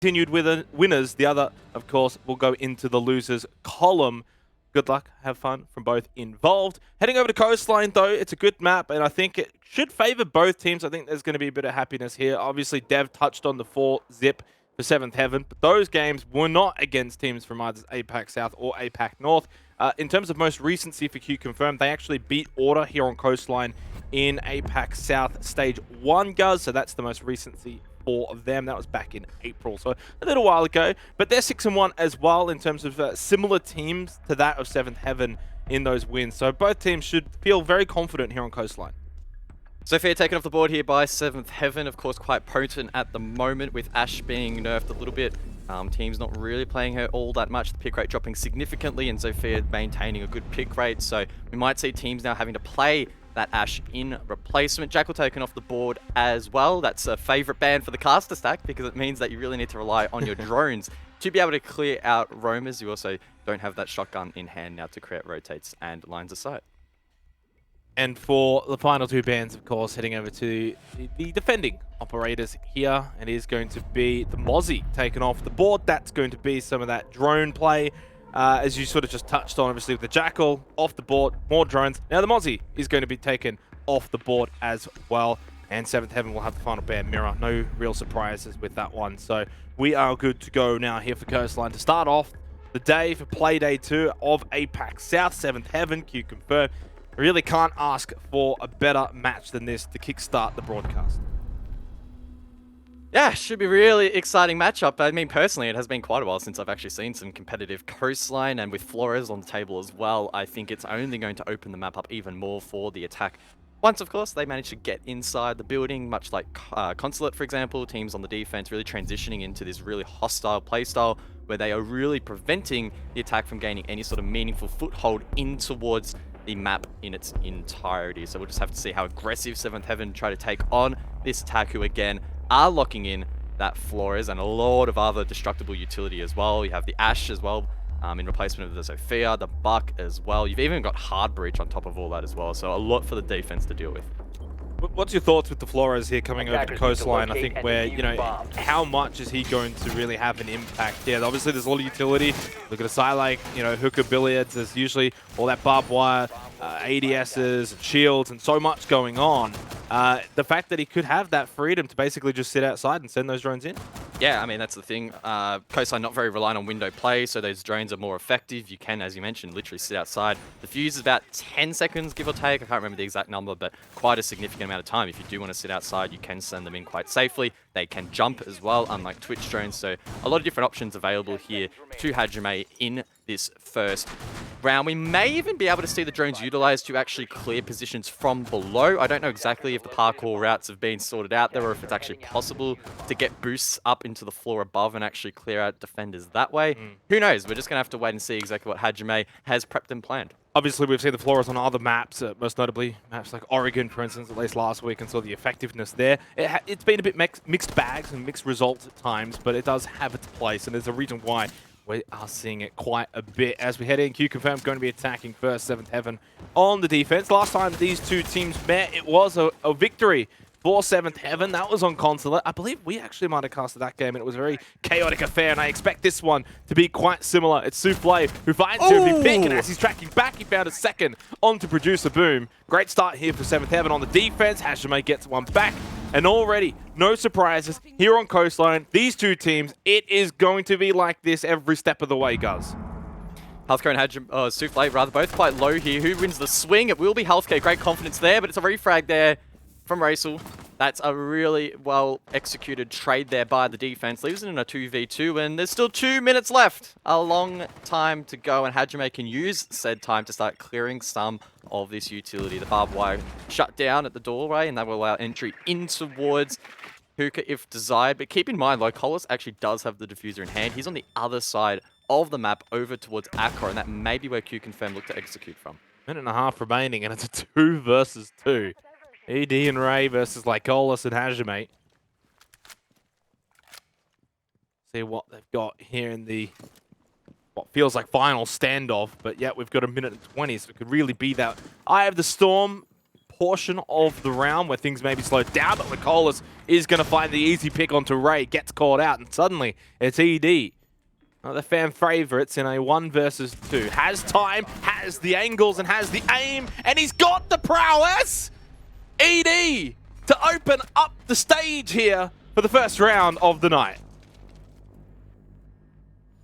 continued with winners. The other, of course, will go into the losers column. Good luck, have fun from both involved. Heading over to Coastline, though, it's a good map, and I think it should favor both teams. I think there's going to be a bit of happiness here. Obviously, Dev touched on the 4-zip for 7th Heaven, but those games were not against teams from either APAC South or APAC North. In terms of most recency for QConfirm, they actually beat Order here on Coastline in APAC South Stage 1, Guz, so that's the most recency for them. That was back in April, so a little while ago. But they're 6-1 as well in terms of similar teams to that of 7th Heaven in those wins. So both teams should feel very confident here on Coastline. Sophia taken off the board here by 7th Heaven, of course quite potent at the moment with Ashe being nerfed a little bit. Team's not really playing her all that much, the pick rate dropping significantly and Sophia maintaining a good pick rate. So we might see teams now having to play that Ashe in replacement. Jackal taken off the board as well. That's a favorite ban for the caster stack because it means that you really need to rely on your drones to be able to clear out roamers. You also don't have that shotgun in hand now to create rotates and lines of sight. And for the final two bans, of course, heading over to the defending operators here, it is going to be the Mozzie taken off the board. That's going to be some of that drone play. As you sort of just touched on, obviously, with the Jackal off the board, more drones. Now the Mozzie is going to be taken off the board as well. And 7th Heaven will have the final ban Mirror. No real surprises with that one. So we are good to go now here for Coastline to start off the day for Play Day 2 of APAC South. 7th Heaven, QConfirm. Really can't ask for a better match than this to kickstart the broadcast. Yeah, should be really exciting matchup. I mean, personally, it has been quite a while since I've actually seen some competitive Coastline, and with Flores on the table as well, I think it's only going to open the map up even more for the attack. Once, of course, they manage to get inside the building, much like Consulate, for example, teams on the defense really transitioning into this really hostile playstyle where they are really preventing the attack from gaining any sort of meaningful foothold in towards the map in its entirety. So we'll just have to see how aggressive 7th Heaven try to take on this attack, who again are locking in that Flores and a lot of other destructible utility as well. You have the Ashe as well in replacement of the Sophia, the Buck as well. You've even got Hard Breach on top of all that as well. So a lot for the defense to deal with. What's your thoughts with the Flores here coming over to Coastline? I think where, you know, how much is he going to really have an impact? Yeah, obviously there's a lot of utility. Look at a side like, you know, Hooker Billiards. There's usually all that barbed wire, ADSs, and shields, and so much going on. The fact that he could have that freedom to basically just sit outside and send those drones in. Yeah, I mean, that's the thing. Coastline not very reliant on window play, so those drones are more effective. You can, as you mentioned, literally sit outside. The fuse is about 10 seconds, give or take. I can't remember the exact number, but quite a significant amount of time. If you do want to sit outside, you can send them in quite safely. They can jump as well, unlike Twitch drones. So a lot of different options available here to Hajime in this first round. We may even be able to see the drones utilized to actually clear positions from below. I don't know exactly if the parkour routes have been sorted out there or if it's actually possible to get boosts up into the floor above and actually clear out defenders that way. Who knows? We're just going to have to wait and see exactly what Hajime has prepped and planned. Obviously, we've seen the Flores on other maps, most notably maps like Oregon, for instance, at least last week, and saw the effectiveness there. It's been a bit mixed bags and mixed results at times, but it does have its place, and there's a reason why we are seeing it quite a bit. As we head in, QConfirm going to be attacking first, 7th Heaven on the defense. Last time these two teams met, it was a victory for 7th Heaven. That was on Consulate. I believe we actually might have casted that game, and it was a very chaotic affair, and I expect this one to be quite similar. It's Souffle who finds Sophie Pick, and as he's tracking back, he found a second onto Producer Boom. Great start here for 7th Heaven on the defense. Hajime gets one back, and already, no surprises here on Coastline. These two teams, it is going to be like this every step of the way, Guz. Healthcare and Hajime, Souffle, rather, both quite low here. Who wins the swing? It will be Healthcare. Great confidence there, but it's a refrag there from Racel. That's a really well-executed trade there by the defense. Leaves it in a 2v2, and there's still 2 minutes left. A long time to go, and Hajime can use said time to start clearing some of this utility. The barbed wire shut down at the doorway, and that will allow entry in towards Hookah if desired. But keep in mind, Locolis actually does have the diffuser in hand. He's on the other side of the map over towards Accra, and that may be where QConfirm look to execute from. Minute and a half remaining, and it's a 2 versus 2. ED and Ray versus Lycolis and Hajime. See what they've got here in the what feels like final standoff, but yeah, we've got a minute and 20, so it could really be that Eye of the Storm portion of the round where things may be slowed down, but Lycolis is going to find the easy pick onto Ray, gets caught out, and suddenly it's ED. One of the fan favorites in a 1 versus 2. Has time, has the angles, and has the aim, and he's got the prowess! ED to open up the stage here for the first round of the night.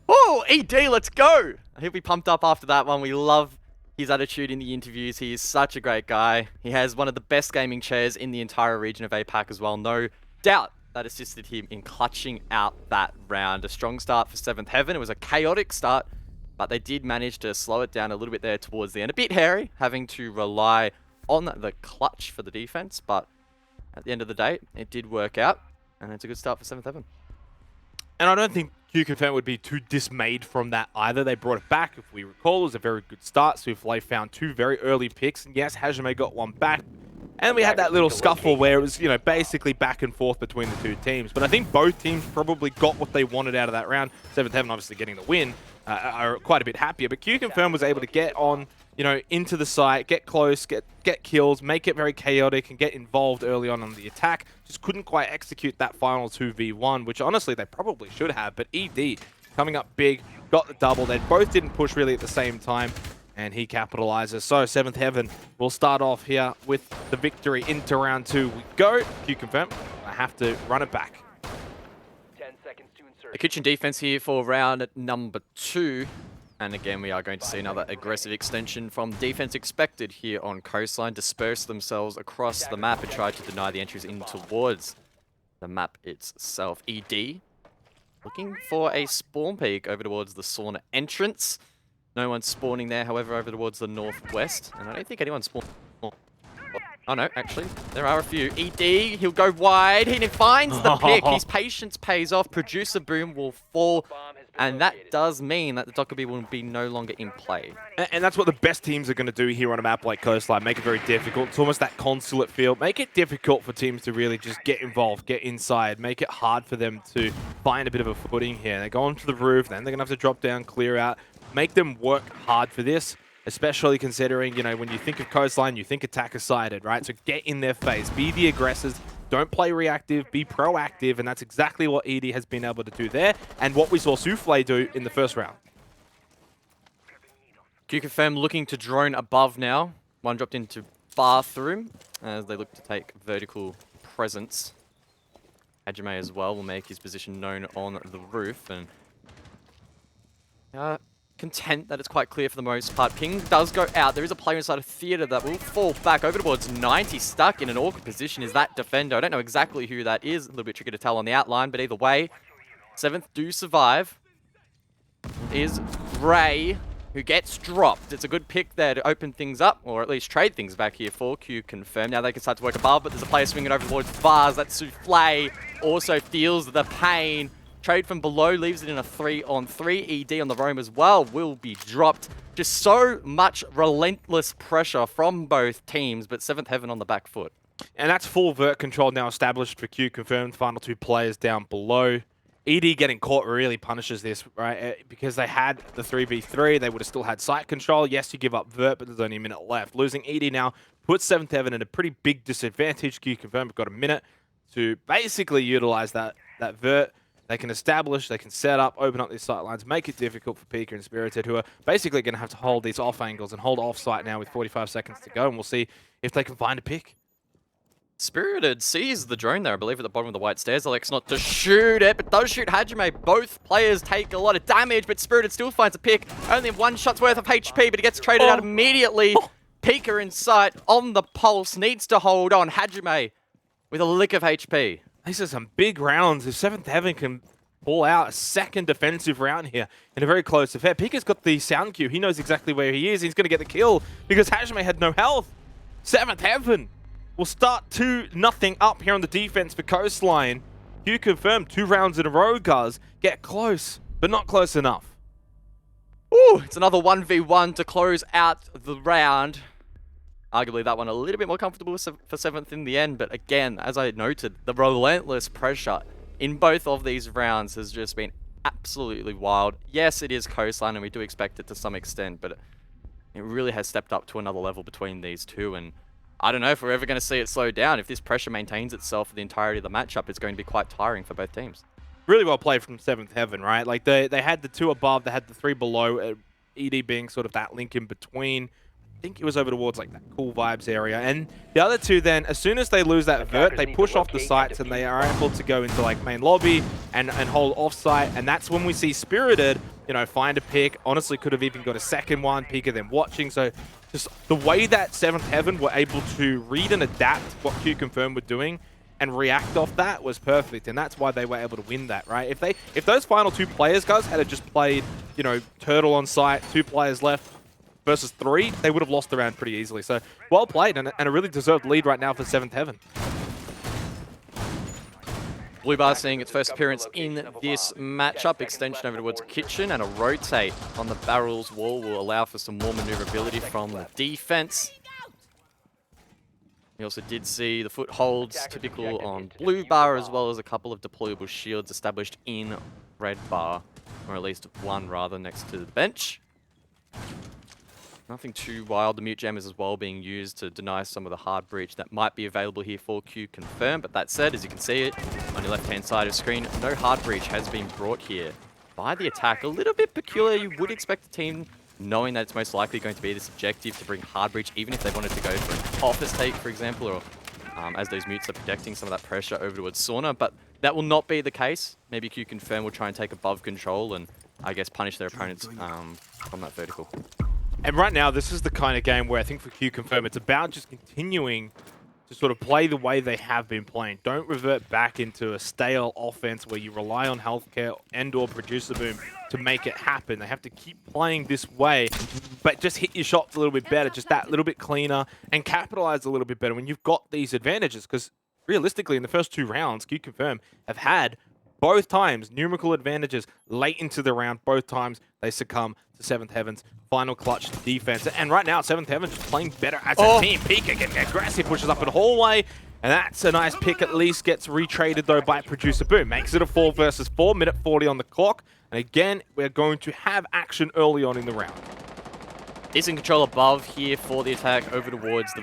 Oh, ED, let's go! He'll be pumped up after that one. We love his attitude in the interviews. He is such a great guy. He has one of the best gaming chairs in the entire region of APAC as well. No doubt that assisted him in clutching out that round. A strong start for 7th Heaven. It was a chaotic start, but they did manage to slow it down a little bit there towards the end. A bit hairy, having to rely on the clutch for the defense, but at the end of the day, it did work out, and it's a good start for 7th Heaven. And I don't think QConfirm would be too dismayed from that either. They brought it back. If we recall, it was a very good start. Souffle found 2 very early picks. And yes, Hajime got 1 back. And we had that little scuffle where it was, you know, basically back and forth between the 2 teams. But I think both teams probably got what they wanted out of that round. 7th Heaven obviously getting the win, are quite a bit happier. But QConfirm was able to get on, you know, into the site, get close, get kills, make it very chaotic, and get involved early on the attack. Just couldn't quite execute that final 2v1, which honestly they probably should have. But ED coming up big, got the double. They both didn't push really at the same time, and he capitalizes. So 7th Heaven will start off here with the victory. Into round 2 we go. QConfirm, I have to run it back. 10 seconds to insert. A kitchen defense here for round number 2. And again, we are going to see another aggressive extension from defense expected here on Coastline. Disperse themselves across the map and try to deny the entries in towards the map itself. ED looking for a spawn peak over towards the sauna entrance. No one's spawning there, however, over towards the northwest. And I don't think anyone's spawned. Oh no, actually, there are a few. ED, he'll go wide. He finds the pick. His patience pays off. Producer Boom will fall. And that does mean that the Dokkaebi will be no longer in play. And that's what the best teams are going to do here on a map like Coastline. Make it very difficult. It's almost that consulate feel. Make it difficult for teams to really just get involved, get inside. Make it hard for them to find a bit of a footing here. They go onto the roof, then they're going to have to drop down, clear out. Make them work hard for this, especially considering, you know, when you think of Coastline, you think attacker-sided, right? So get in their face. Be the aggressors. Don't play reactive, be proactive, and that's exactly what ED has been able to do there, and what we saw Souffle do in the first round. QConfirm looking to drone above now. One dropped into bathroom as they look to take vertical presence. Hajime as well will make his position known on the roof, and content that it's quite clear for the most part. Ping does go out. There is a player inside of theater that will fall back over towards 90. Stuck in an awkward position is that defender. I don't know exactly who that is. A little bit tricky to tell on the outline, but either way, 7th do survive. Is Ray, who gets dropped. It's a good pick there to open things up, or at least trade things back here for QConfirm. Now they can start to work above, but there's a player swinging over towards Vaz. That Souffle also feels the pain. Trade from below leaves it in a 3-on-3. ED on the roam as well will be dropped. Just so much relentless pressure from both teams, but 7th Heaven on the back foot. And that's full vert control now established for QConfirm. Final 2 players down below. ED getting caught really punishes this, right? Because they had the 3v3, they would have still had site control. Yes, you give up vert, but there's only a minute left. Losing ED now puts 7th Heaven in a pretty big disadvantage. QConfirm have got a minute to basically utilize that vert. They can establish, they can set up, open up these sight lines, make it difficult for Pika and Spirited, who are basically going to have to hold these off angles and hold off site now with 45 seconds to go, and we'll see if they can find a pick. Spirited sees the drone there, I believe, at the bottom of the white stairs. Elects not to shoot it, but does shoot Hajime. Both players take a lot of damage, but Spirited still finds a pick. Only 1 shot's worth of HP, but he gets traded out immediately. Pika in sight, on the pulse, needs to hold on. Hajime with a lick of HP. These are some big rounds. If 7th Heaven can pull out a second defensive round here in a very close affair. Pika's got the sound cue. He knows exactly where he is. He's going to get the kill because Hajime had no health. 7th Heaven will start 2-0 up here on the defense for Coastline. QConfirm 2 rounds in a row, guys. Get close, but not close enough. Ooh, it's another 1v1 to close out the round. Arguably that one a little bit more comfortable for 7th in the end, but again, as I noted, the relentless pressure in both of these rounds has just been absolutely wild. Yes, it is Coastline, and we do expect it to some extent, but it really has stepped up to another level between these two, and I don't know if we're ever going to see it slow down. If this pressure maintains itself for the entirety of the matchup, it's going to be quite tiring for both teams. Really well played from Seventh Heaven, right? Like they had the 2 above, they had the 3 below, ED being sort of that link in between. I think it was over towards like that cool vibes area. And the other 2 then, as soon as they lose that vert, they push off the sites and they are able to go into like main lobby and hold off site. And that's when we see Spirited, you know, find a pick. Honestly, could have even got a second one, Pika them watching. So just the way that Seventh Heaven were able to read and adapt what QConfirm were doing and react off that was perfect, and that's why they were able to win that, right? If those final 2 players, guys, had just played, you know, Turtle on site, 2 players left versus 3, they would have lost the round pretty easily. So well played, and a really deserved lead right now for Seventh Heaven. Blue Bar seeing its first appearance in this matchup. Extension over towards Kitchen, and a rotate on the barrels wall will allow for some more maneuverability from the defense. We also did see the footholds typical on Blue Bar, as well as a couple of deployable shields established in Red Bar, or at least one rather, next to the bench. Nothing too wild. The mute gem is as well being used to deny some of the hard breach that might be available here for QConfirm. But that said, as you can see it on your left-hand side of screen, no hard breach has been brought here by the attack. A little bit peculiar. You would expect a team, knowing that it's most likely going to be this objective, to bring hard breach, even if they wanted to go for an office take, for example, or as those mutes are projecting some of that pressure over towards Sauna. But that will not be the case. Maybe QConfirm will try and take above control and, I guess, punish their opponents from that vertical. And right now, this is the kind of game where I think for QConfirm, it's about just continuing to sort of play the way they have been playing. Don't revert back into a stale offense where you rely on healthcare and or producer boom to make it happen. They have to keep playing this way, but just hit your shots a little bit better, just that little bit cleaner, and capitalize a little bit better when you've got these advantages. Because realistically, in the first 2 rounds, QConfirm have had both times numerical advantages late into the round. Both times they succumb to Seventh Heaven's final clutch defense. And right now, Seventh Heaven just playing better as a team. Pika getting aggressive, pushes up in the hallway. And that's a nice pick, at least gets retraded though by Producer Boom. Makes it a 4 versus 4, minute 40 on the clock. And again, we're going to have action early on in the round. Decent control above here for the attack over towards the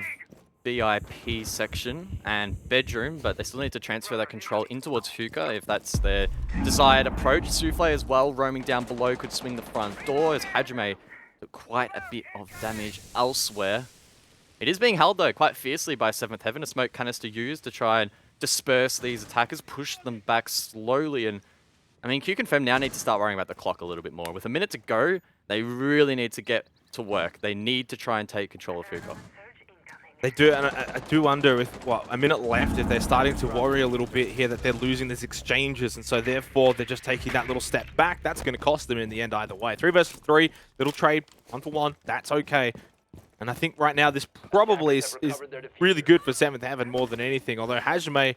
VIP section and bedroom, but they still need to transfer that control in towards Hookah if that's their desired approach. Souffle as well, roaming down below, could swing the front door as Hajime took quite a bit of damage elsewhere. It is being held though quite fiercely by Seventh Heaven. A smoke canister used to try and disperse these attackers, push them back slowly, and I mean QConfirm now need to start worrying about the clock a little bit more. With a minute to go, they really need to get to work. They need to try and take control of Hookah. They do, and I do wonder with, what, a minute left, if they're starting to worry a little bit here that they're losing these exchanges, and so therefore they're just taking that little step back. That's going to cost them in the end either way. 3 versus 3, little trade, 1-for-1, that's okay. And I think right now this probably is really good for Seventh Heaven more than anything, although Hajime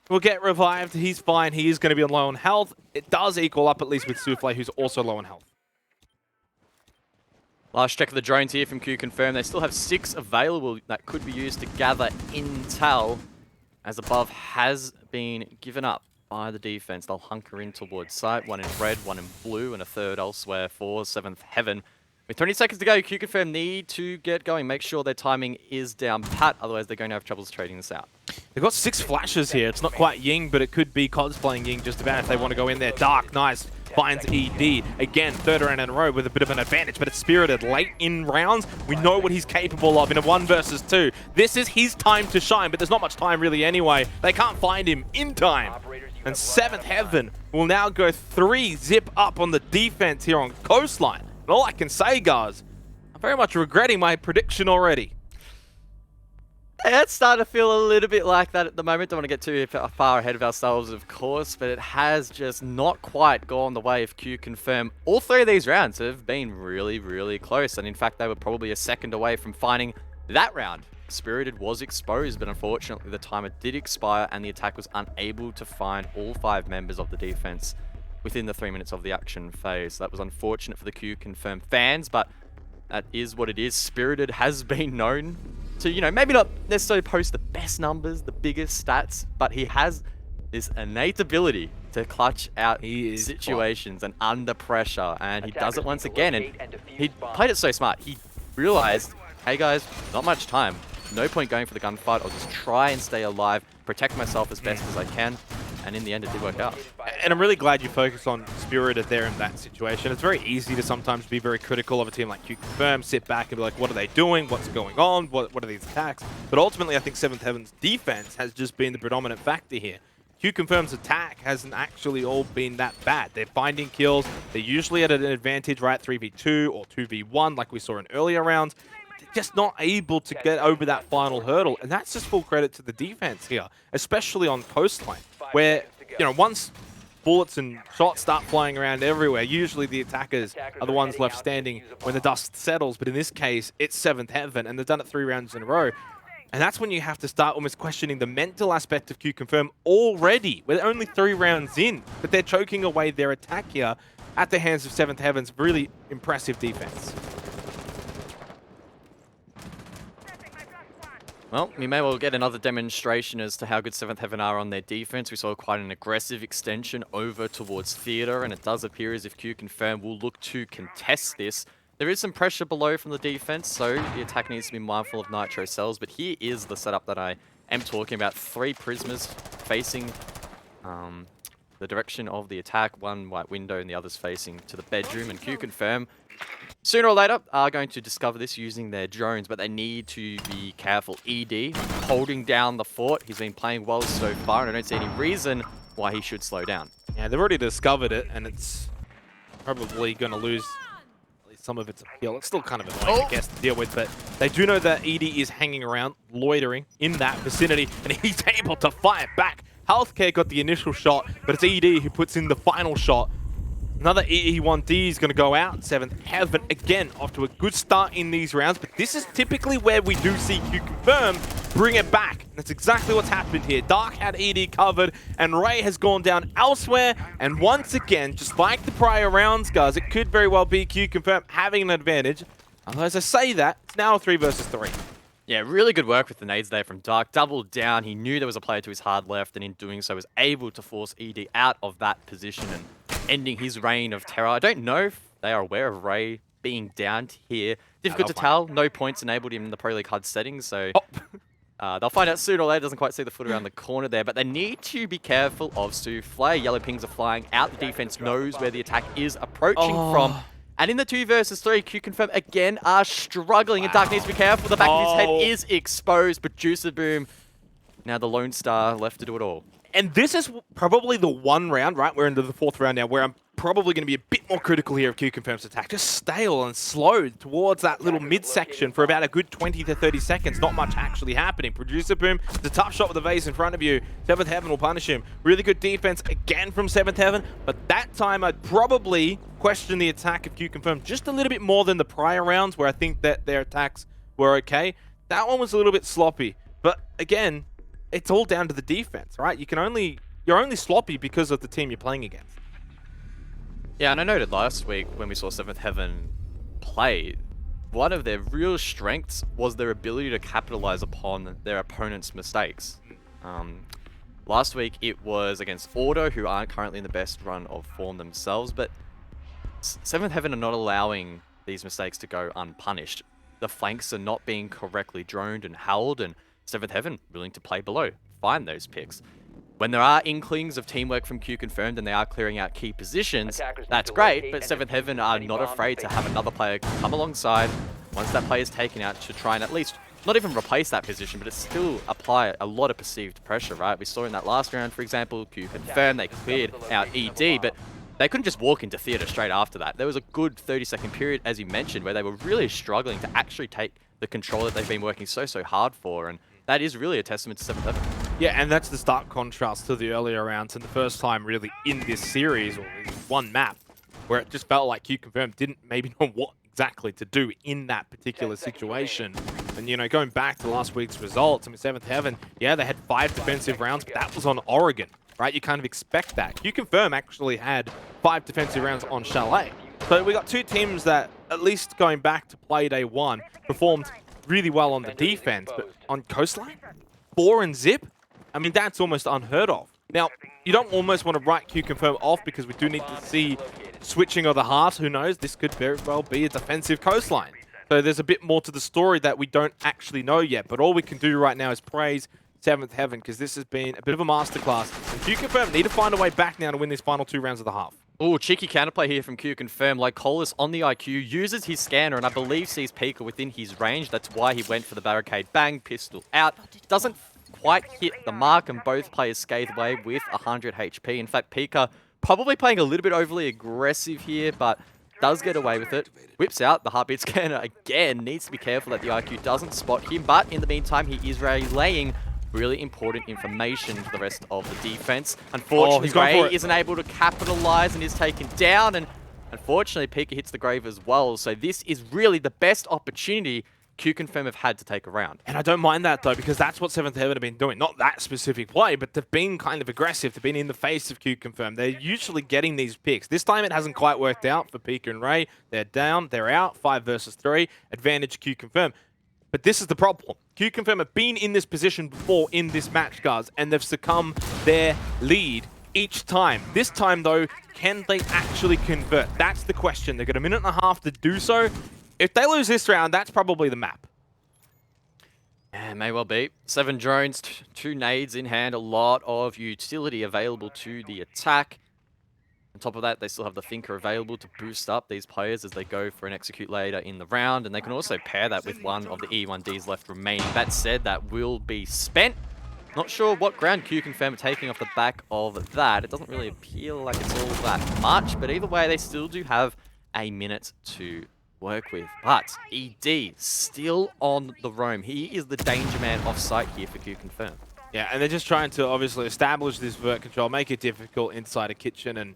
will get revived. He's fine. He is going to be low on health. It does equal up at least with Souffle, who's also low on health. Last check of the drones here from QConfirm. They still have 6 available that could be used to gather intel, as above has been given up by the defense. They'll hunker in towards site. 1 in red, 1 in blue, and a 3rd elsewhere for Seventh Heaven. With 20 seconds to go, QConfirm need to get going. Make sure their timing is down pat, otherwise they're going to have troubles trading this out. They've got 6 flashes here. It's not quite Ying, but it could be cosplaying Ying just about if they want to go in there. Dark, nice. Finds ED. Again, 3rd round in a row with a bit of an advantage, but it's Spirited late in rounds. We know what he's capable of in a 1 versus 2. This is his time to shine, but there's not much time really anyway. They can't find him in time. And Seventh Heaven will now go 3 zip up on the defense here on Coastline. And all I can say, guys, I'm very much regretting my prediction already. Yeah, it's starting to feel a little bit like that at the moment. Don't want to get too far ahead of ourselves, of course, but it has just not quite gone the way of QConfirm. All 3 of these rounds have been really, really close, and in fact, they were probably a second away from finding that round. Spirited was exposed, but unfortunately, the timer did expire, and the attack was unable to find all 5 members of the defense within the 3 minutes of the action phase. That was unfortunate for the QConfirm fans, but that is what it is. Spirited has been known to, you know, maybe not necessarily post the best numbers, the biggest stats, but he has this innate ability to clutch out situations and under pressure, and he does it once again, and he played it so smart. He realized, hey guys, not much time. no point going for the gunfight. I'll just try and stay alive, protect myself as best as I can. And in the end, it did work out. And I'm really glad you focus on Spirited there in that situation. It's very easy to sometimes be very critical of a team like QConfirm, sit back and be like, what are they doing? What's going on? What are these attacks? But ultimately, I think Seventh Heaven's defense has just been the predominant factor here. QConfirm's attack hasn't actually all been that bad. They're finding kills. They're usually at an advantage, right? 3v2 or 2v1 like we saw in earlier rounds. They're just not able to get over that final hurdle. And that's just full credit to the defense here, especially on Coastline, where, you know, once bullets and shots start flying around everywhere, usually the attackers are the ones left standing when the dust settles. But in this case, it's Seventh Heaven, and they've done it 3 rounds in a row. And that's when you have to start almost questioning the mental aspect of QConfirm already. We're only 3 rounds in, but they're choking away their attack here at the hands of Seventh Heaven's really impressive defense. Well, we may well get another demonstration as to how good Seventh Heaven are on their defense. We saw quite an aggressive extension over towards Theater, and it does appear as if QConfirm will look to contest this. There is some pressure below from the defense, so the attack needs to be mindful of nitro cells, but here is the setup that I am talking about. 3 Prismas facing the direction of the attack, 1 white window and the others facing to the bedroom, and QConfirm sooner or later are going to discover this using their drones, but they need to be careful. ED holding down the fort. He's been playing well so far, and I don't see any reason why he should slow down. Yeah, they've already discovered it, and it's probably going to lose some of its appeal. It's still kind of annoying, I guess, to deal with, but they do know that ED is hanging around, loitering in that vicinity, and he's able to fire back. Healthcare got the initial shot, but it's ED who puts in the final shot. Another EE1D is going to go out. Seventh Heaven, again, off to a good start in these rounds, but this is typically where we do see QConfirm bring it back. That's exactly what's happened here. Dark had ED covered, and Ray has gone down elsewhere, and once again, just like the prior rounds, guys, it could very well be QConfirm having an advantage. Although, as I say that, it's now a 3 versus 3. Yeah, really good work with the nades there from Dark. Doubled down. He knew there was a player to his hard left, and in doing so was able to force ED out of that position and ending his reign of terror. I don't know if they are aware of Ray being down here. Difficult to tell. No points enabled him in the Pro League HUD settings, so they'll find out sooner or later. Doesn't quite see the foot around the corner there, but they need to be careful of Souffle. Yellow pings are flying out. The defense knows where the attack is approaching from. And in the 2 versus 3, QConfirm again are struggling, and Dark needs to be careful. The back of his head is exposed, but Juicer Boom, now the Lone Star left to do it all. And this is probably the one round, right? We're into the 4th round now, where I'm probably going to be a bit more critical here of QConfirm's attack. Just stale and slow towards that little midsection for about a good 20 to 30 seconds. Not much actually happening. Producer Boom, the tough shot with the vase in front of you. Seventh Heaven will punish him. Really good defense again from Seventh Heaven, but that time I'd probably question the attack of QConfirm just a little bit more than the prior rounds, where I think that their attacks were okay. That one was a little bit sloppy, but again, it's all down to the defense, right? You're only sloppy because of the team you're playing against. Yeah, and I noted last week when we saw Seventh Heaven play, one of their real strengths was their ability to capitalize upon their opponent's mistakes. Last week it was against Auto, who aren't currently in the best run of form themselves, but Seventh Heaven are not allowing these mistakes to go unpunished. The flanks are not being correctly droned and held, and Seventh Heaven willing to play below, find those picks. When there are inklings of teamwork from QConfirmed and they are clearing out key positions, that's great, but Seventh Heaven are not afraid to have another player come alongside once that player is taken out to try and at least not even replace that position, but it still apply a lot of perceived pressure, right? We saw in that last round, for example, QConfirmed, they cleared out ED, but they couldn't just walk into theater straight after that. There was a good 30-second period, as you mentioned, where they were really struggling to actually take the control that they've been working so hard for, and that is really a testament to Seventh Heaven. Yeah, and that's the stark contrast to the earlier rounds and the first time really in this series, or this one map, where it just felt like QConfirm didn't maybe know what exactly to do in that particular situation. And, you know, going back to last week's results, I mean, Seventh Heaven, yeah, they had 5 defensive rounds, but that was on Oregon, right? You kind of expect that. QConfirm actually had 5 defensive rounds on Chalet. So we got 2 teams that, at least going back to play day 1, performed really well on the defense, but on Coastline, 4 and zip? I mean, that's almost unheard of. Now, you don't almost want to write QConfirm off because we do need to see switching of the heart. Who knows? This could very well be a defensive Coastline. So there's a bit more to the story that we don't actually know yet. But all we can do right now is praise Seventh Heaven, because this has been a bit of a masterclass. And QConfirm need to find a way back now to win these final 2 rounds of the half. Oh, cheeky counterplay here from QConfirm. Lycolis on the IQ uses his scanner and I believe sees Pika within his range. That's why he went for the barricade. Bang, pistol out. Doesn't quite hit the mark and both players scathe away with 100 HP. In fact, Pika probably playing a little bit overly aggressive here, but does get away with it. Whips out the heartbeat scanner again. Needs to be careful that the IQ doesn't spot him, but in the meantime, he is relaying really important information to the rest of the defense. Unfortunately, Ray isn't able to capitalize and is taken down, and unfortunately, Pika hits the grave as well. So this is really the best opportunity QConfirm have had to take a round. And I don't mind that, though, because that's what 7th Heaven have been doing. Not that specific play, but they've been kind of aggressive. They've been in the face of QConfirm. They're usually getting these picks. This time it hasn't quite worked out for Pika and Ray. They're down, they're out, 5 versus 3. Advantage QConfirm. But this is the problem. QConfirm have been in this position before in this match, guys, and they've succumbed their lead each time. This time, though, can they actually convert? That's the question. They've got a minute and a half to do so. If they lose this round, that's probably the map. Yeah, may well be. 7 drones, 2 nades in hand, a lot of utility available to the attack. On top of that, they still have the Thinker available to boost up these players as they go for an execute later in the round, and they can also pair that with one of the E1Ds left remaining. That said, that will be spent. Not sure what ground QConfirm are taking off the back of that. It doesn't really appear like it's all that much, but either way, they still do have a minute to work with. But ED still on the roam. He is the danger man off-site here for QConfirm. Yeah, and they're just trying to obviously establish this vert control, make it difficult inside a kitchen and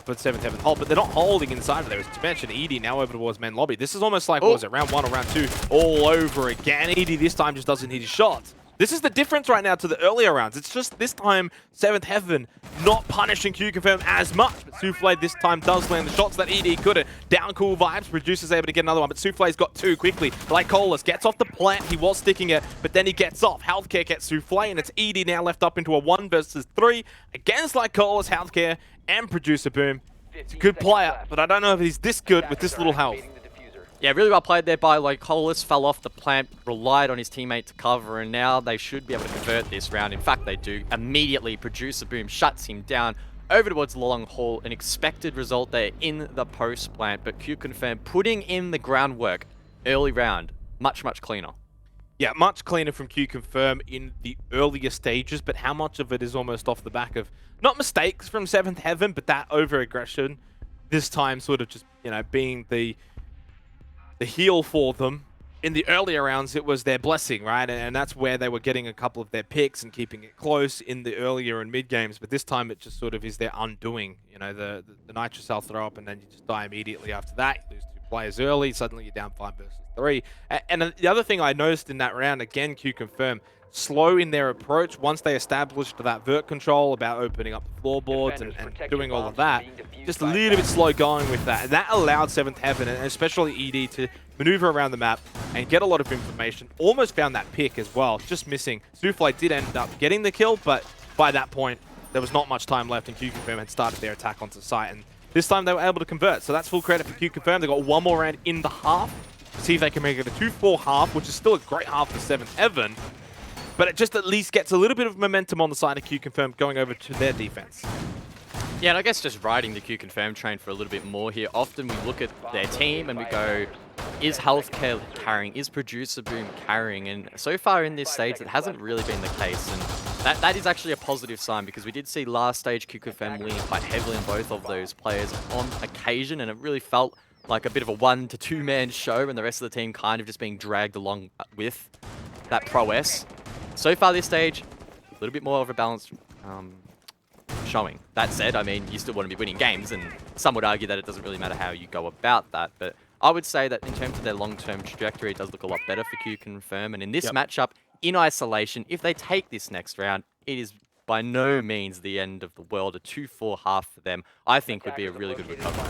put 7th Heaven hold, but they're not holding inside of there. As you mentioned, ED now over towards main lobby. This is almost like, what was it, round 1 or round 2 all over again. ED this time just doesn't hit his shots. This is the difference right now to the earlier rounds. It's just this time, 7th Heaven not punishing QConfirm as much. But Souffle this time does land the shots that ED couldn't. Down cool vibes. Producer's able to get another one, but Souffle's got 2 quickly. Lycolis gets off the plant. He was sticking it, but then he gets off. Healthcare gets Souffle, and it's ED now left up into a 1 versus 3 against Lycolis, Healthcare, and Producer Boom. It's a good player, but I don't know if he's this good with this little health. Yeah, really well played there by Lycolis. Fell off the plant, relied on his teammate to cover, and now they should be able to convert this round. In fact, they do. Immediately, Producer Boom shuts him down over towards the long haul. An expected result there in the post plant, but QConfirm putting in the groundwork early round. Much, much cleaner. Yeah, much cleaner from QConfirm in the earlier stages, but how much of it is almost off the back of, not mistakes from 7th Heaven, but that over-aggression. This time sort of just, you know, being the heal for them. In the earlier rounds, it was their blessing, right? And that's where they were getting a couple of their picks and keeping it close in the earlier and mid games. But this time, it just sort of is their undoing. You know, the nitrous cell throw up, and then you just die immediately after that. You lose 2 players early. Suddenly, you're down 5 versus 3. And the other thing I noticed in that round, again, QConfirm, slow in their approach once they established that vert control about opening up the floorboards and doing all of that. Just a little bit slow going with that. And that allowed 7th Heaven, and especially ED, to maneuver around the map and get a lot of information. Almost found that pick as well, just missing. Souffle did end up getting the kill, but by that point, there was not much time left, and QConfirm had started their attack onto site. And this time, they were able to convert. So that's full credit for QConfirm. They got 1 more round in the half. See if they can make it a 2-4 half, which is still a great half for 7th Heaven. But it just at least gets a little bit of momentum on the side of QConfirm going over to their defense. Yeah, and I guess just riding the QConfirm train for a little bit more here. Often we look at their team and we go, is Healthcare carrying? Is Producer Boom carrying? And so far in this stage, that hasn't really been the case. And that is actually a positive sign, because we did see last stage QConfirm leaning quite heavily on both of those players on occasion, and it really felt like a bit of a 1 to 2 man show, and the rest of the team kind of just being dragged along with that prowess. So far this stage, a little bit more of a balanced showing. That said, I mean, you still want to be winning games, and some would argue that it doesn't really matter how you go about that. But I would say that in terms of their long-term trajectory, it does look a lot better for QConfirm. And in this matchup, in isolation, if they take this next round, it is by no means the end of the world. A 2-4 half for them, I think, would be a really good recovery.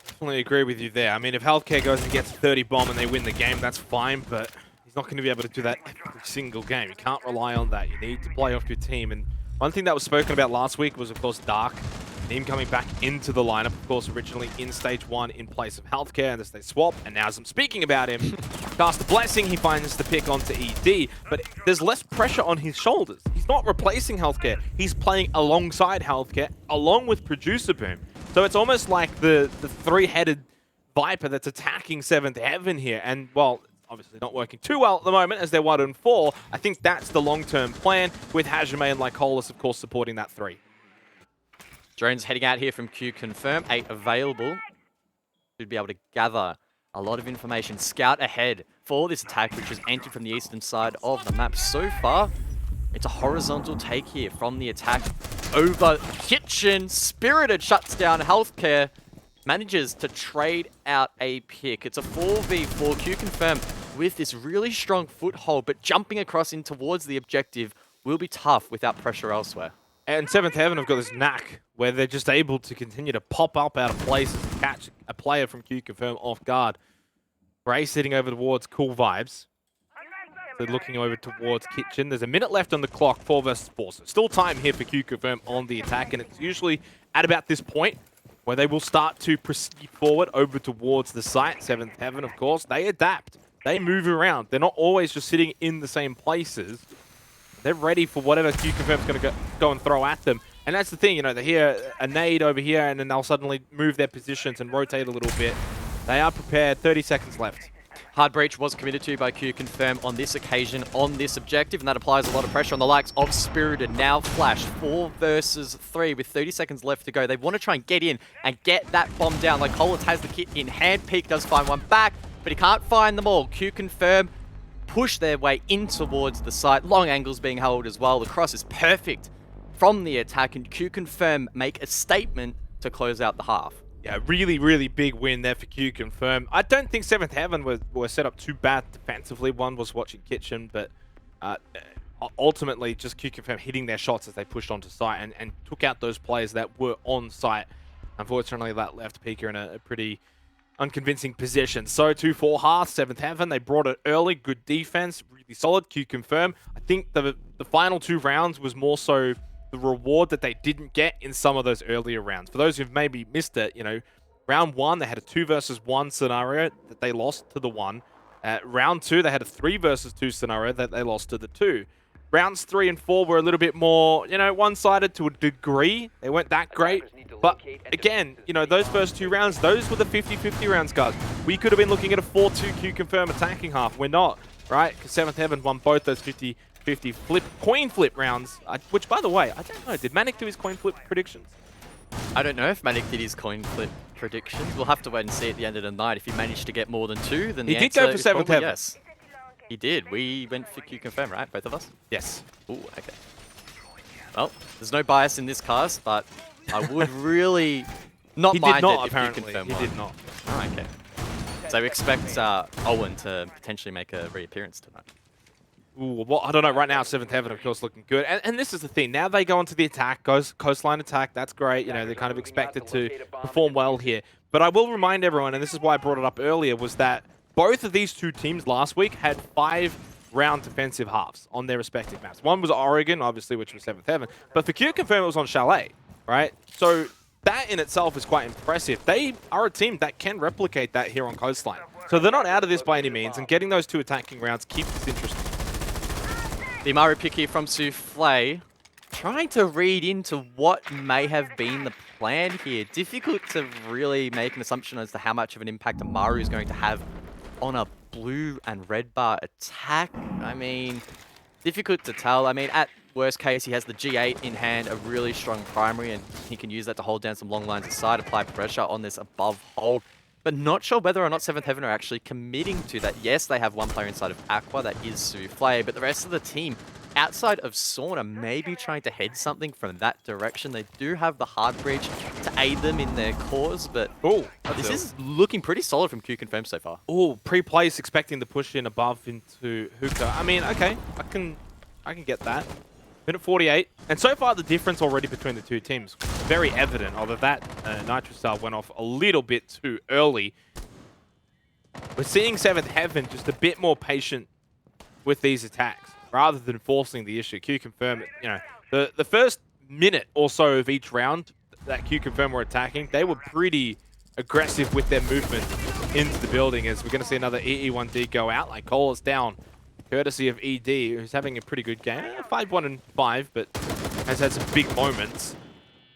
Definitely agree with you there. I mean, if Healthcare goes and gets a 30 bomb and they win the game, that's fine, but he's not going to be able to do that every single game. You can't rely on that. You need to play off your team. And one thing that was spoken about last week was, of course, Dark Neem coming back into the lineup, of course, originally in stage 1 in place of Healthcare, and as they swap, and now as I'm speaking about him, cast a Blessing, he finds the pick onto ED, but there's less pressure on his shoulders. He's not replacing Healthcare, he's playing alongside Healthcare, along with Producer Boom. So it's almost like the three-headed Viper that's attacking 7th Heaven here, and, well, obviously not working too well at the moment as they're 1-4. I think that's the long-term plan, with Hajime and Lycolis, of course, supporting that 3. Drones heading out here from QConfirm. 8 available. Should be able to gather a lot of information. Scout ahead for this attack, which is entered from the eastern side of the map. So far, it's a horizontal take here from the attack over Kitchen. Spirited shuts down Healthcare. Manages to trade out a pick. It's a 4v4. QConfirm with this really strong foothold, but jumping across in towards the objective will be tough without pressure elsewhere. And 7th Heaven have got this knack where they're just able to continue to pop up out of places and catch a player from QConfirm off guard. Bray sitting over towards Cool Vibes. They're looking over towards Kitchen. There's a minute left on the clock, 4 versus 4. So still time here for QConfirm on the attack, and it's usually at about this point where they will start to proceed forward over towards the site. 7th Heaven, of course, they adapt. They move around. They're not always just sitting in the same places. They're ready for whatever QConfirm's going to go and throw at them. And that's the thing, you know, they hear a nade over here and then they'll suddenly move their positions and rotate a little bit. They are prepared. 30 seconds left. Hard breach was committed to by QConfirm on this occasion, on this objective, and that applies a lot of pressure on the likes of Spirited. Now Flash, 4 versus 3 with 30 seconds left to go. They want to try and get in and get that bomb down. Like Colas has the kit in hand. Peak does find one back, but he can't find them all. QConfirm push their way in towards the site. Long angles being held as well. The cross is perfect from the attack, and QConfirm make a statement to close out the half. Yeah, really, really big win there for QConfirm. I don't think 7th Heaven were set up too bad defensively. One was watching Kitchen, but ultimately just QConfirm hitting their shots as they pushed onto site and took out those players that were on site. Unfortunately, that left Pika in a pretty unconvincing position. So 2-4 half, 7th Heaven, they brought it early, good defense, really solid. QConfirm, I think the final 2 rounds was more so the reward that they didn't get in some of those earlier rounds. For those who've maybe missed it, you know, round 1, they had a 2 versus 1 scenario that they lost to the 1. Round 2, they had a 3 versus 2 scenario that they lost to the 2. Rounds 3 and 4 were a little bit more, you know, one-sided to a degree. They weren't that great. But again, you know, those first 2 rounds, those were the 50-50 rounds, guys. We could have been looking at a 4-2 QConfirm attacking half. We're not, right? Because 7th Heaven won both those 50-50 coin flip rounds, which, by the way, I don't know. Did Manic do his coin flip predictions? I don't know if Manic did his coin flip predictions. We'll have to wait and see at the end of the night. If he managed to get more than 2, then the he did answer go for is 7th probably Heaven. yes. He did. We went for QConfirm, right? Both of us? Yes. Ooh, okay. Well, there's no bias in this cast, but I would really not mind it if apparently. QConfirm He won. did not. Oh, okay. So we expect Owen to potentially make a reappearance tonight. Ooh, well, I don't know. Right now, 7th Heaven, of course, looking good. And this is the thing. Now they go onto the attack, coastline attack. That's great. You know, they're kind of expected to perform well here. But I will remind everyone, and this is why I brought it up earlier, was that both of these 2 teams last week had 5-round defensive halves on their respective maps. One was Oregon, obviously, which was 7th Heaven. But for QConfirm, it was on Chalet, right? So that in itself is quite impressive. They are a team that can replicate that here on Coastline. So they're not out of this by any means, and getting those 2 attacking rounds keeps this interesting. The Maru pick here from Souffle, trying to read into what may have been the plan here. Difficult to really make an assumption as to how much of an impact Amaru is going to have on a blue and red bar attack. I mean, difficult to tell. I mean, at worst case, he has the G8 in hand, a really strong primary, and he can use that to hold down some long lines aside, apply pressure on this above hold. But not sure whether or not 7th Heaven are actually committing to that. Yes, they have one player inside of Aqua, that is Souffle, but the rest of the team, outside of Sauna, may be trying to head something from that direction. They do have the hard breach to aid them in their cause, but this is looking pretty solid from QConfirm so far. Oh, pre-place expecting the push in above into Hookah. I mean, okay, I can get that. Minute 48, and so far the difference already between the 2 teams very evident. Although that Nitrostar went off a little bit too early. We're seeing 7th Heaven just a bit more patient with these attacks rather than forcing the issue. QConfirm, you know, the first minute or so of each round, that QConfirm were attacking, they were pretty aggressive with their movement into the building, as we're going to see another EE1D go out. Like, Cole is down, courtesy of ED, who's having a pretty good game. 5-1-5, but has had some big moments.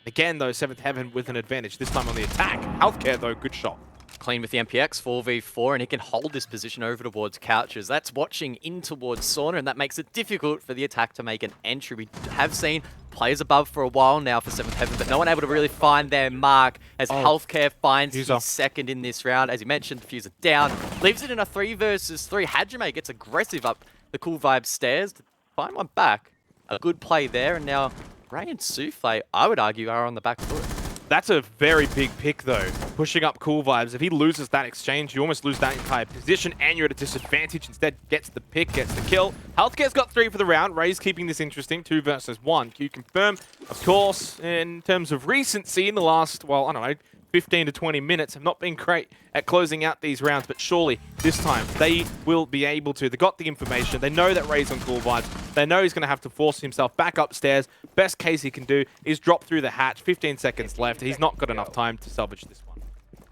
Again, though, 7th Heaven with an advantage, this time on the attack. Healthcare, though, good shot. Clean with the MPX, 4v4, and he can hold this position over towards Couches. That's watching in towards Sauna, and that makes it difficult for the attack to make an entry. We have seen players above for a while now for 7th Heaven, but no one able to really find their mark as Healthcare finds his second in this round. As you mentioned, Diffuser down, leaves it in a 3 versus 3. Hajime gets aggressive up the Cool Vibes stairs to find one back. A good play there, and now Ray and Souffle, I would argue, are on the back foot. That's a very big pick, though. Pushing up Cool Vibes. If he loses that exchange, you almost lose that entire position, and you're at a disadvantage. Instead, gets the pick, gets the kill. Healthcare's got 3 for the round. Ray's keeping this interesting. 2 versus 1. QConfirm, of course, in terms of recency in the last, well, I don't know, 15 to 20 minutes have not been great at closing out these rounds, but surely this time they will be able to. They got the information. They know that Ray's on Cool Vibes. They know he's going to have to force himself back upstairs. Best case he can do is drop through the hatch. 15 seconds left. He's not got enough time to salvage this one.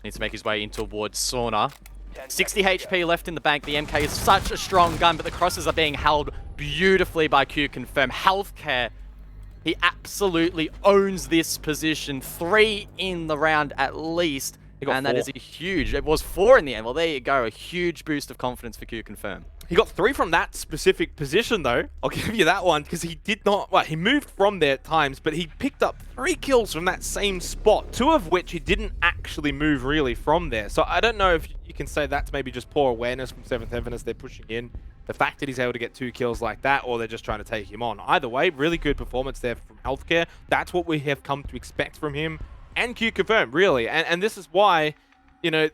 Needs to make his way in towards Sauna. 60 HP left in the bank. The MK is such a strong gun, but the crosses are being held beautifully by QConfirm. Healthcare, he absolutely owns this position. 3 in the round at least. And 4. That is a huge, it was 4 in the end. Well, there you go. A huge boost of confidence for QConfirm. He got 3 from that specific position, though. I'll give you that one, because he did not, well, he moved from there at times, but he picked up 3 kills from that same spot, 2 of which he didn't actually move really from there. So I don't know if you can say that's maybe just poor awareness from 7th Heaven as they're pushing in. The fact that he's able to get 2 kills like that, or they're just trying to take him on. Either way, really good performance there from Healthcare. That's what we have come to expect from him. And QConfirm, really. And this is why, you know,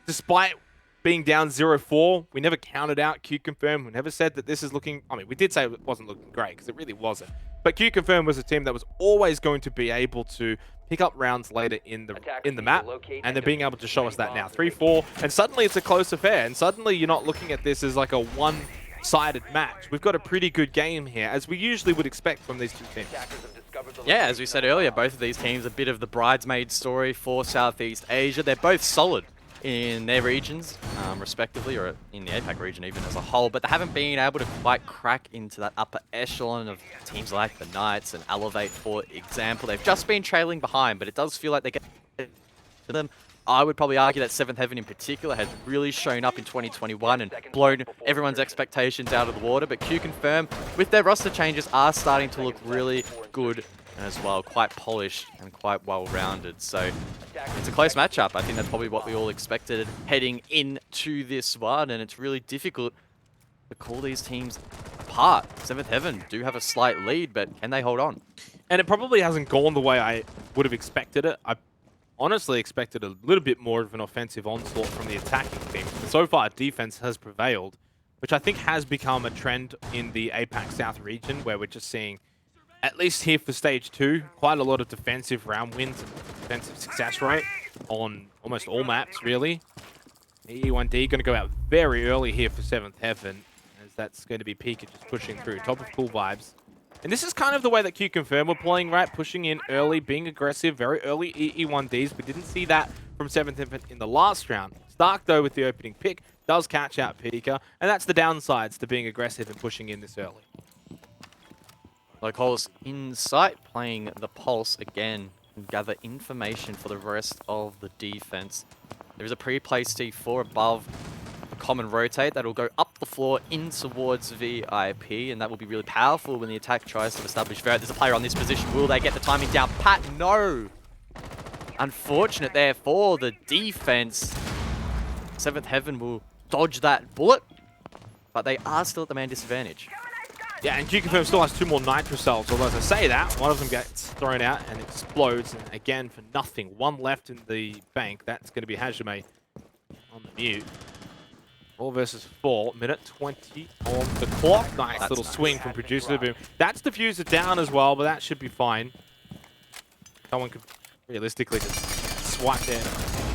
despite being down 0-4, we never counted out QConfirm. We never said that this is looking, I mean, we did say it wasn't looking great, because it really wasn't. But QConfirm was a team that was always going to be able to pick up rounds later in the map, and they're being able to show us that now. 3-4, and suddenly it's a close affair, and suddenly you're not looking at this as like a one-sided match. We've got a pretty good game here, as we usually would expect from these two teams. Yeah, as we said earlier, both of these teams are a bit of the bridesmaid story for Southeast Asia. They're both solid in their regions, respectively, or in the APAC region even as a whole, but they haven't been able to quite crack into that upper echelon of teams like the Knights and Elevate, for example. They've just been trailing behind, but it does feel like they get to them. I would probably argue that 7th Heaven in particular has really shown up in 2021 and blown everyone's expectations out of the water, but QConfirm, with their roster changes, are starting to look really good as well, quite polished and quite well-rounded. So it's a close matchup. I think that's probably what we all expected heading into this one, and it's really difficult to call these teams apart. 7th Heaven do have a slight lead, but can they hold on? And it probably hasn't gone the way I would have expected it. I honestly expected a little bit more of an offensive onslaught from the attacking team. But so far, defense has prevailed, which I think has become a trend in the APAC South region, where we're just seeing, at least here for Stage 2, quite a lot of defensive round wins and defensive success rate on almost all maps, really. E1D going to go out very early here for 7th Heaven, as that's going to be Pika just pushing through. Top of Cool Vibes. And this is kind of the way that QConfirm were playing, right? Pushing in early, being aggressive, very early E1Ds. We didn't see that from 7th Heaven in the last round. Stark, though, with the opening pick, does catch out Pika, and that's the downsides to being aggressive and pushing in this early. Locals in sight, playing the pulse again, and gather information for the rest of the defense. There is a pre-placed C4 above a common rotate that will go up the floor in towards VIP, and that will be really powerful when the attack tries to establish Ferret. There's a player on this position. Will they get the timing down? Pat, no! Unfortunate there for the defense. 7th Heaven will dodge that bullet, but they are still at the man disadvantage. Yeah, and QConfirm still has 2 more Nitro cells, although as I say that, one of them gets thrown out and explodes, and again for nothing. 1 left in the bank. That's going to be Hajime on the mute. 4 versus 4, minute 20 on the clock. Nice little swing from Producer Boom. That's Diffuser down as well, but that should be fine. Someone could realistically just swipe their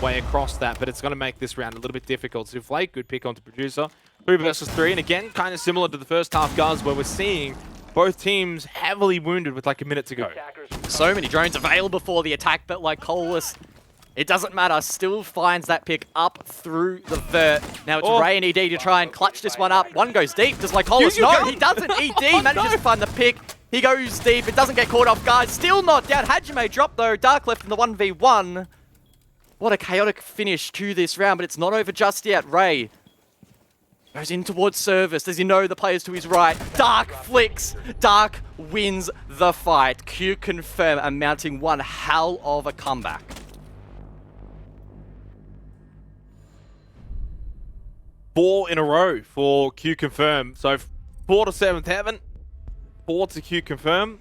way across that, but it's going to make this round a little bit difficult. Souffle, good pick onto Producer. 3 versus 3, and again, kind of similar to the first half, guys, where we're seeing both teams heavily wounded with like a minute to go. Attackers So many drones available for the attack, but like Colas, it doesn't matter, still finds that pick up through the vert. Now it's Ray and ED to try and clutch this one up. One goes deep, does like Colas? No, he doesn't. ED manages to find the pick. He goes deep, it doesn't get caught off guard. Still not down. Hajime dropped though. Dark left in the 1v1. What a chaotic finish to this round, but it's not over just yet. Ray goes in towards service. Does he know the players to his right? Dark flicks. Dark wins the fight. QConfirm are mounting one hell of a comeback. 4 in a row for QConfirm. So 4 to 7th Heaven, 4 to QConfirm,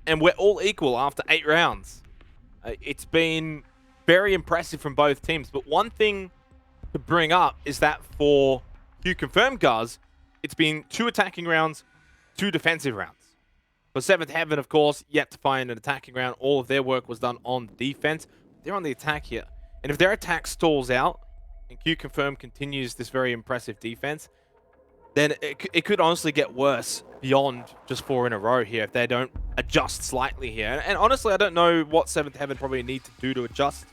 and we're all equal after 8 rounds. It's been very impressive from both teams, but one thing to bring up is that for QConfirm guys, it's been 2 attacking rounds, 2 defensive rounds. For 7th Heaven, of course, yet to find an attacking round. All of their work was done on defense. They're on the attack here. And if their attack stalls out, and QConfirm continues this very impressive defense, then it could honestly get worse beyond just 4 in a row here if they don't adjust slightly here. And honestly, I don't know what 7th Heaven probably need to do to adjust.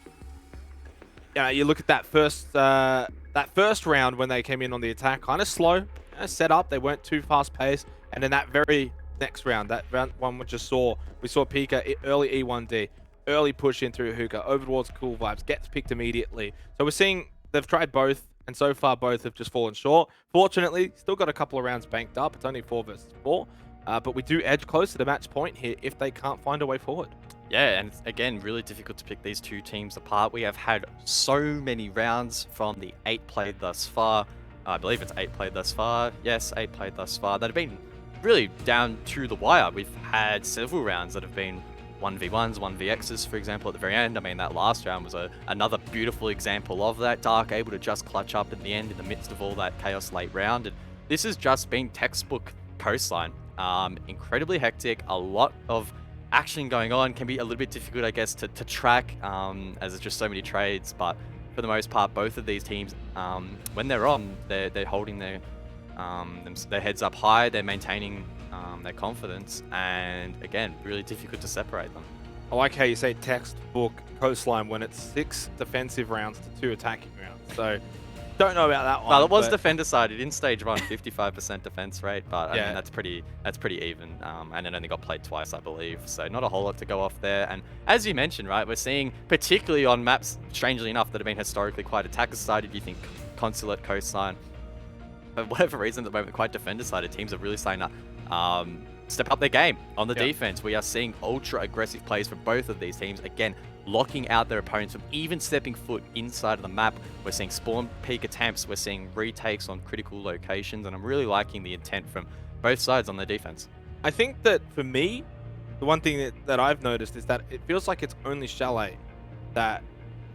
You look at that first round when they came in on the attack, kind of slow, set up. They weren't too fast paced. And then that very next round, that round one we just saw, we saw Pika early E1D, early push in through Hookah, over towards Cool Vibes, gets picked immediately. So we're seeing they've tried both, and so far both have just fallen short. Fortunately, still got a couple of rounds banked up. It's only 4 versus 4, but we do edge closer to match point here if they can't find a way forward. Yeah, and it's, again, really difficult to pick these two teams apart. We have had so many rounds from the 8 played thus far. I believe it's 8 played thus far. Yes, 8 played thus far. That have been really down to the wire. We've had several rounds that have been 1v1s, 1vx's, for example, at the very end. I mean, that last round was another beautiful example of that. Dark able to just clutch up at the end in the midst of all that chaos late round. And this has just been textbook coastline. Incredibly hectic, a lot of action going on. Can be a little bit difficult, I guess, to track as there's just so many trades. But for the most part, both of these teams, when they're on, they're holding their heads up high. They're maintaining their confidence, and again, really difficult to separate them. I like how you say textbook coastline when it's 6 defensive rounds to 2 attacking rounds. So don't know about that one. Well, it was defender-sided in stage 1, 55% defense rate, but I mean, that's pretty even, and it only got played twice, I believe. So not a whole lot to go off there. And as you mentioned, right, we're seeing, particularly on maps, strangely enough, that have been historically quite attacker-sided. You think Consulate, Coastline, for whatever reason, at the moment, quite defender-sided teams are really starting to step up their game on the defense. We are seeing ultra-aggressive plays from both of these teams. Again, locking out their opponents from even stepping foot inside of the map. We're seeing spawn peak attempts. We're seeing retakes on critical locations. And I'm really liking the intent from both sides on their defense. I think that for me, the one thing that I've noticed is that it feels like it's only Chalet that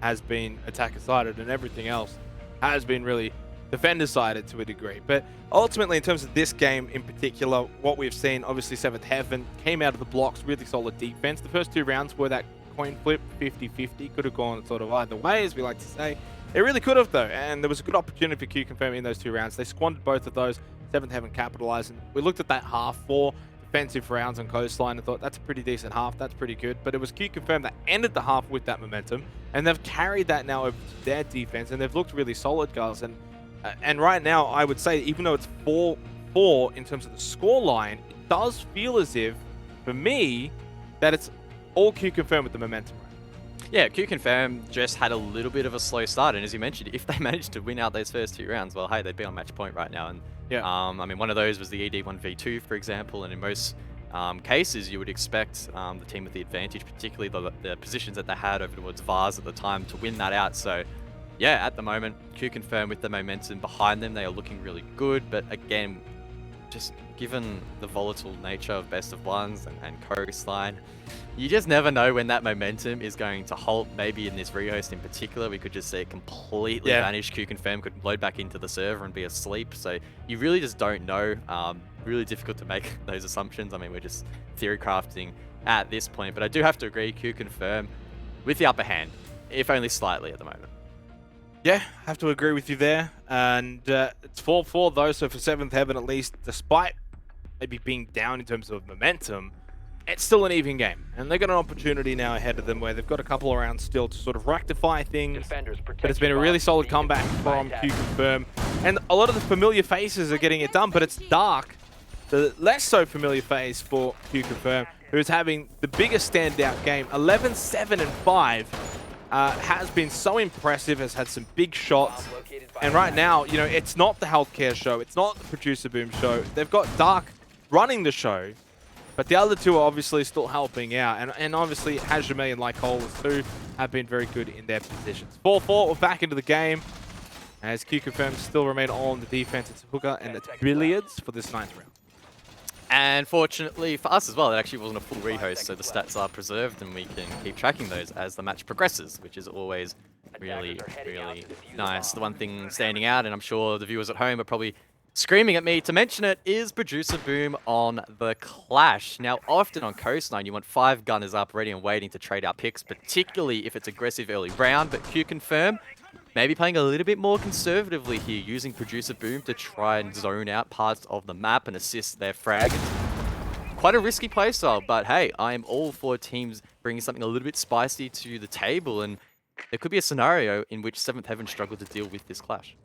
has been attacker-sided, and everything else has been really defender-sided to a degree. But ultimately, in terms of this game in particular, what we've seen, obviously 7th Heaven came out of the blocks, really solid defense. The first 2 rounds were that coin flip, 50-50, could have gone sort of either way, as we like to say. It really could have, though, and there was a good opportunity for QConfirm in those 2 rounds. They squandered both of those. 7th Heaven capitalized, and we looked at that half 4 defensive rounds on Coastline and thought, that's a pretty decent half, that's pretty good. But it was QConfirm that ended the half with that momentum, and they've carried that now over to their defense, and they've looked really solid, guys. And right now, I would say, even though it's 4-4 in terms of the score line, it does feel as if, for me, that it's all QConfirm with the momentum. Yeah, QConfirm just had a little bit of a slow start, and as you mentioned, if they managed to win out those first 2 rounds, well, hey, they'd be on match point right now. And I mean, one of those was the ED 1v2, for example, and in most cases, you would expect the team with the advantage, particularly the positions that they had over towards Vars at the time, to win that out. So yeah, at the moment, QConfirm with the momentum behind them, they are looking really good. But again, just given the volatile nature of best of ones and Coastline, you just never know when that momentum is going to halt. Maybe in this rehost in particular, we could just see it completely vanish. QConfirm could load back into the server and be asleep. So you really just don't know. Really difficult to make those assumptions. I mean, we're just theory crafting at this point. But I do have to agree, QConfirm with the upper hand, if only slightly at the moment. Yeah, I have to agree with you there. And it's 4-4 though, so for 7th Heaven at least, despite maybe being down in terms of momentum, it's still an even game. And they've got an opportunity now ahead of them where they've got a couple of rounds still to sort of rectify things. Defenders, But protect it's been a your really bombs solid from being comeback defused by from attackers. QConfirm. And a lot of the familiar faces are getting it done, but it's Dark, the less so familiar face for QConfirm, who's having the biggest standout game. 11, 7, and 5 has been so impressive, has had some big shots. And right now, you know, it's not the healthcare show, it's not the producer boom show. They've got Dark running the show, but the other two are obviously still helping out. And obviously, Hajime and Lycolas too have been very good in their positions. 4-4, we're back into the game. As QConfirm still remain on the defense. It's Hookah and it's Billiards for this 9th round. And fortunately for us as well, it actually wasn't a full rehost, so the stats are preserved and we can keep tracking those as the match progresses, which is always really, really nice. The one thing standing out, and I'm sure the viewers at home are probably screaming at me to mention it, is Producer Boom on the Clash. Now, often on Coastline, you want 5 gunners up, ready and waiting to trade out picks, particularly if it's aggressive early round, but QConfirm maybe playing a little bit more conservatively here, using Producer Boom to try and zone out parts of the map and assist their frag. It's quite a risky playstyle, but hey, I am all for teams bringing something a little bit spicy to the table, and there could be a scenario in which 7th Heaven struggled to deal with this clash.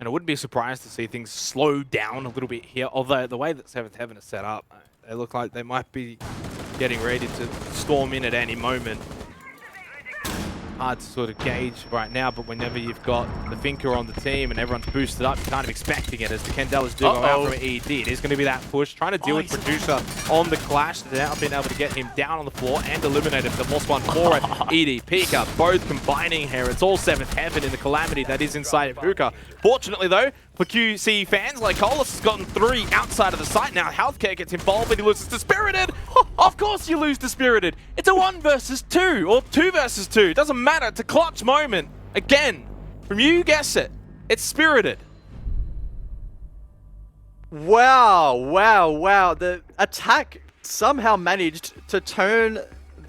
And I wouldn't be surprised to see things slow down a little bit here, although the way that 7th Heaven is set up, they look like they might be getting ready to storm in at any moment. Hard to sort of gauge right now, but whenever you've got the Finker on the team and everyone's boosted up, you're kind of expecting it as the Kendelas do go out from ED. It is going to be that push, trying to deal with Producer on the Clash. They've now been able to get him down on the floor and eliminate him. They've lost one for it. ED, Pika, both combining here. It's all 7th Heaven in the calamity that is inside of Hookah. Fortunately though, for QC fans, Lycolas has gotten 3 outside of the site. Now Healthcare gets involved, but he loses to Spirited. Of course you lose to Spirited. It's a 1 versus 2, or 2 versus 2. Doesn't matter. It's a clutch moment. Again, from you guess it, it's Spirited. Wow, wow, wow. The attack somehow managed to turn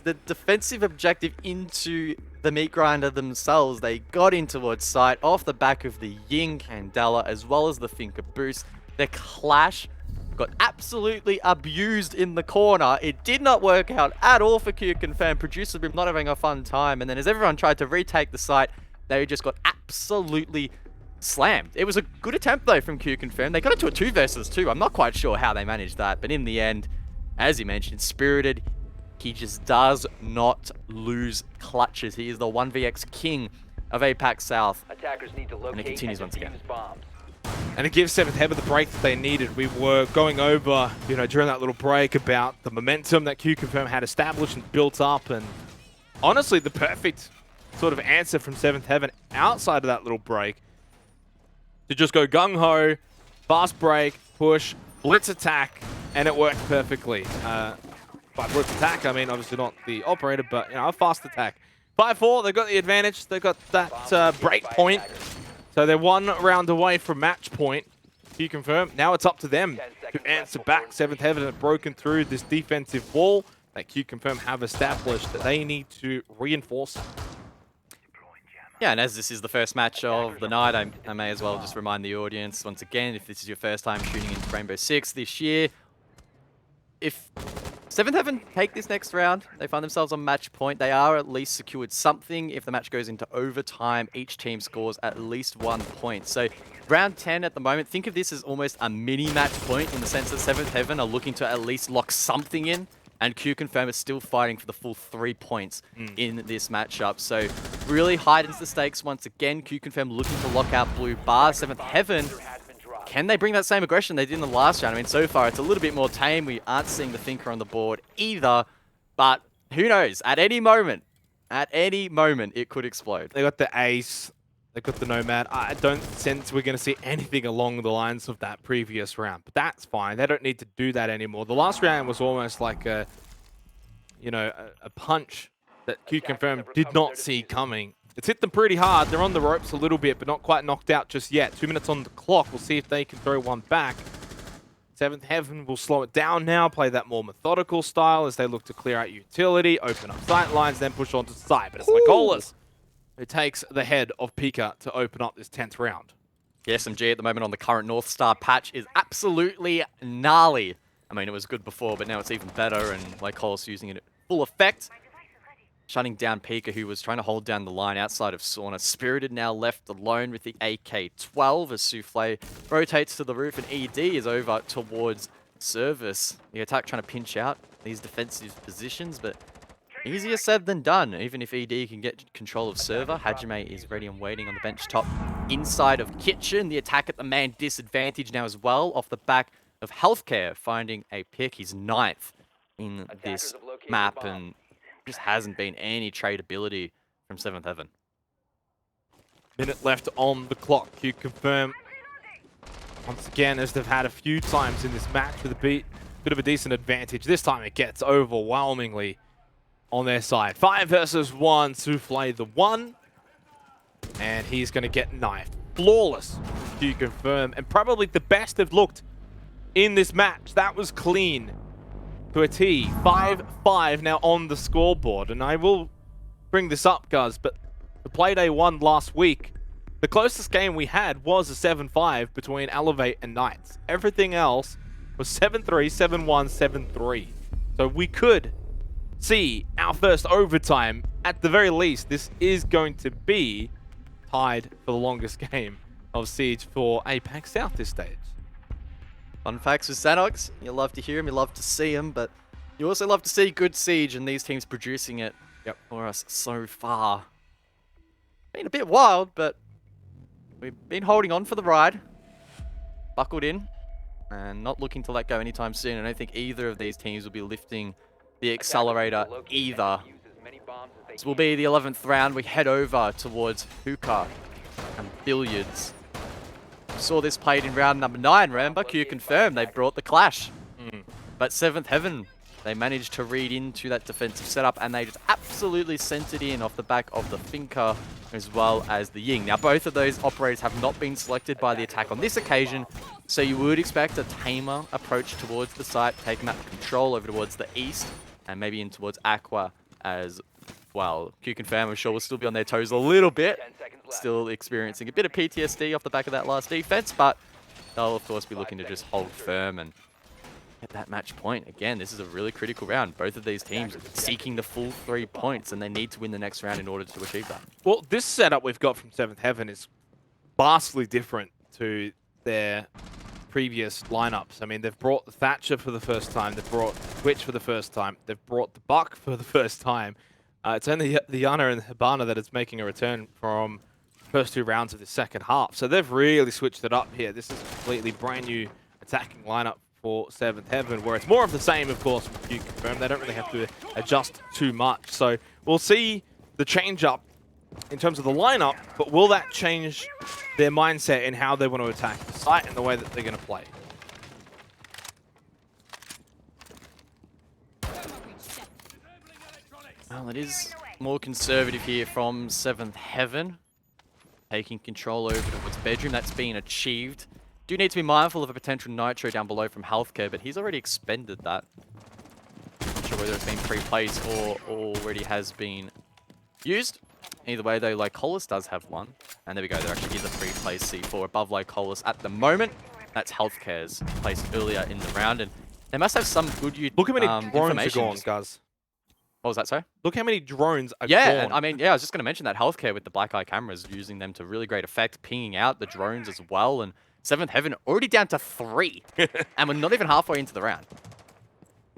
the defensive objective into the meat grinder themselves. They got in towards site off the back of the Ying Candela as well as the Finker boost. The Clash got absolutely abused in the corner. It did not work out at all for QConfirm. Producer Boom not having a fun time. And then as everyone tried to retake the site, they just got absolutely slammed. It was a good attempt though from QConfirm. They got into a 2 versus 2. I'm not quite sure how they managed that. But in the end, as you mentioned, Spirited, he just does not lose clutches. He is the 1vx king of APAC South. Attackers need to locate And it continues and once again. defuse bombs. And it gives 7th Heaven the break that they needed. We were going over, you know, during that little break about the momentum that QConfirm had established and built up. And honestly, the perfect sort of answer from 7th Heaven outside of that little break to just go gung-ho, fast break, push, blitz attack, and it worked perfectly. By blitz attack, I mean obviously not the operator, but you know, a fast attack. 5-4, they've got the advantage. They've got that break point. So they're 1 round away from match point. QConfirm. Now it's up to them to answer back. 7th Heaven have broken through this defensive wall that QConfirm have established that they need to reinforce. Yeah, and as this is the first match of the night, I may as well just remind the audience once again, if this is your first time tuning into Rainbow Six this year, if 7th Heaven take this next round, they find themselves on match point, they are at least secured something. If the match goes into overtime, each team scores at least 1 point. So round 10 at the moment, think of this as almost a mini match point in the sense that 7th Heaven are looking to at least lock something in, and QConfirm is still fighting for the full 3 points in this matchup. So really heightens the stakes once again. QConfirm looking to lock out blue bars. 7th Heaven, can they bring that same aggression they did in the last round? I mean, so far it's a little bit more tame. We aren't seeing the Finker on the board either, but who knows? At any moment, it could explode. They got the ace. They got the Nomad. I don't sense we're going to see anything along the lines of that previous round, but that's fine. They don't need to do that anymore. The last round was almost like a, you know, a punch that QConfirm did not see coming. It's hit them pretty hard. They're on the ropes a little bit, but not quite knocked out just yet. 2 minutes on the clock. We'll see if they can throw one back. 7th Heaven will slow it down now, play that more methodical style as they look to clear out utility, open up sight lines, then push on to site. But it's Lycolas who takes the head of Pika to open up this 10th round. The SMG at the moment on the current North Star patch is absolutely gnarly. I mean, it was good before, but now it's even better, and Lycolis using it at full effect. Shutting down Pika, who was trying to hold down the line outside of Sauna. Spirited now left alone with the AK-12 as Souffle rotates to the roof, and ED is over towards Service. The attack trying to pinch out these defensive positions, but easier said than done. Even if ED can get control of Server, Hajime is ready and waiting on the bench top inside of Kitchen. The attack at the man disadvantage now as well, off the back of Healthcare finding a pick. He's 9th in this map, and just hasn't been any tradability from 7th Heaven. Minute left on the clock. QConfirm once again, as they've had a few times in this match with a bit of a decent advantage. This time it gets overwhelmingly on their side. 5 versus 1, Souffle the 1. And he's going to get knifed. Flawless, QConfirm, and probably the best they've looked in this match. That was clean to a T. 5-5 now on the scoreboard. And I will bring this up, guys, but the Playday 1 last week, the closest game we had was a 7-5 between Elevate and Knights. Everything else was 7-3, 7-1, 7-3. So we could see our first overtime. At the very least, this is going to be tied for the longest game of Siege for APAC South this stage. Fun facts with Xanox. You love to hear him, you love to see him, but you also love to see good Siege and these teams producing it for us so far. Been a bit wild, but we've been holding on for the ride. Buckled in and not looking to let go anytime soon. I don't think either of these teams will be lifting the accelerator either. This will be the 11th round. We head over towards hookah and billiards. We saw this played in round number 9, remember? QConfirm, they brought the clash. But 7th Heaven, they managed to read into that defensive setup, and they just absolutely sent it in off the back of the Finca as well as the Ying. Now, both of those operators have not been selected by the attack on this occasion, so you would expect a tamer approach towards the site, take map control over towards the east, and maybe in towards Aqua as well. QConfirm, I'm sure, will still be on their toes a little bit, still experiencing a bit of PTSD off the back of that last defense, but they'll, of course, be looking to just hold firm and at that match point. Again, this is a really critical round. Both of these teams seeking the full 3 points, and they need to win the next round in order to achieve that. Well, this setup we've got from 7th Heaven is vastly different to their previous lineups. I mean, they've brought the Thatcher for the first time. They've brought Twitch for the first time. They've brought the Buck for the first time. It's only the Yana and the Hibana that is making a return from the first 2 rounds of the second half. So they've really switched it up here. This is a completely brand new attacking lineup for 7th Heaven, where it's more of the same, of course, with QConfirm. They don't really have to adjust too much. So we'll see the change up in terms of the lineup, but will that change their mindset in how they want to attack the site and the way that they're going to play? Well, it is more conservative here from 7th Heaven, taking control over towards bedroom. That's been achieved. Do need to be mindful of a potential nitro down below from Healthcare, but he's already expended that. Not sure whether it's been pre-placed or already has been used. Either way, though, Lycolis does have one. And there we go, there actually is a pre-placed C4 above Lycolis at the moment. That's Healthcare's placed earlier in the round, and they must have some good Look how many drones are gone, guys. What was that, sorry? Look how many drones are yeah, gone. I mean, yeah, I was just going to mention that Healthcare with the black eye cameras, using them to really great effect, pinging out the drones as well, and 7th Heaven already down to 3, and we're not even halfway into the round.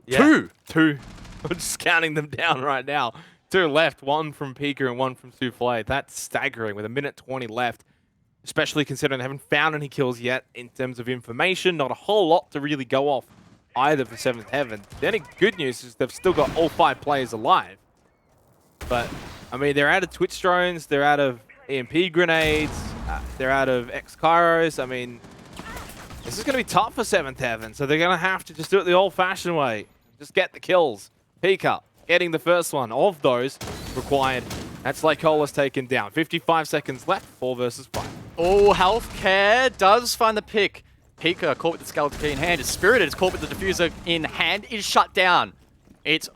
Yeah. Two. I'm just counting them down right now. 2 left, 1 from Pika and 1 from Souffle. That's staggering with 1:20 left, especially considering they haven't found any kills yet in terms of information. Not a whole lot to really go off either for 7th Heaven. The only good news is they've still got all 5 players alive. But, I mean, they're out of Twitch drones, they're out of EMP grenades, they're out of X-Kairos. I mean, this is going to be tough for 7th Heaven, so they're going to have to just do it the old-fashioned way. Just get the kills. Pika getting the first one of those required. That's Lycolis taken down. 55 seconds left, 4 versus 5. Oh, Healthcare does find the pick. Pika caught with the skeleton key in hand. Is Spirited is caught with the diffuser in hand. Is shut down. It's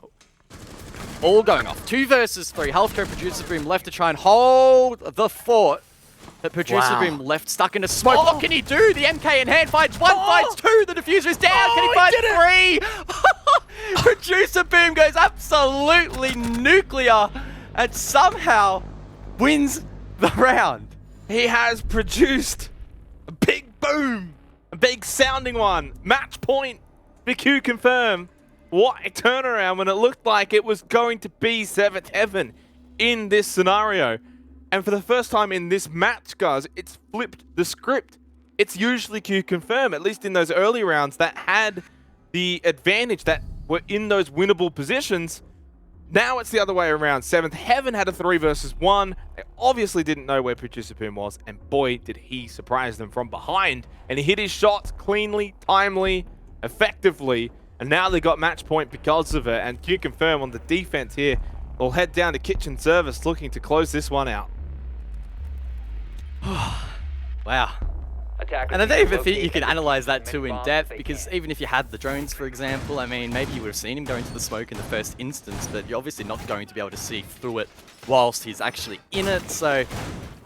all going off. 2 versus 3. Healthcare produces Boom left to try and hold the fort. But Producer Wow. Boom left stuck in a smoke. What can he do? The MK in hand finds one, finds two. The diffuser is down. Can he find three? Producer Boom goes absolutely nuclear and somehow wins the round. He has produced a big boom, a big sounding one. Match point for QConfirm. What a turnaround when it looked like it was going to be 7th Heaven in this scenario. And for the first time in this match, guys, it's flipped the script. It's usually QConfirm, at least in those early rounds, that had the advantage, that were in those winnable positions. Now it's the other way around. 7th Heaven had a 3 versus 1. They obviously didn't know where Producer Boom was, and boy, did he surprise them from behind. And he hit his shots cleanly, timely, effectively, and now they got match point because of it. And QConfirm on the defense here will head down to kitchen service looking to close this one out. Wow. Attackers And I don't need to even think you locate can and analyze that defuse too many in bombs depth, they because can. even if you had the drones, for example, I mean, maybe you would have seen him go into the smoke in the first instance, but you're obviously not going to be able to see through it whilst he's actually in it. So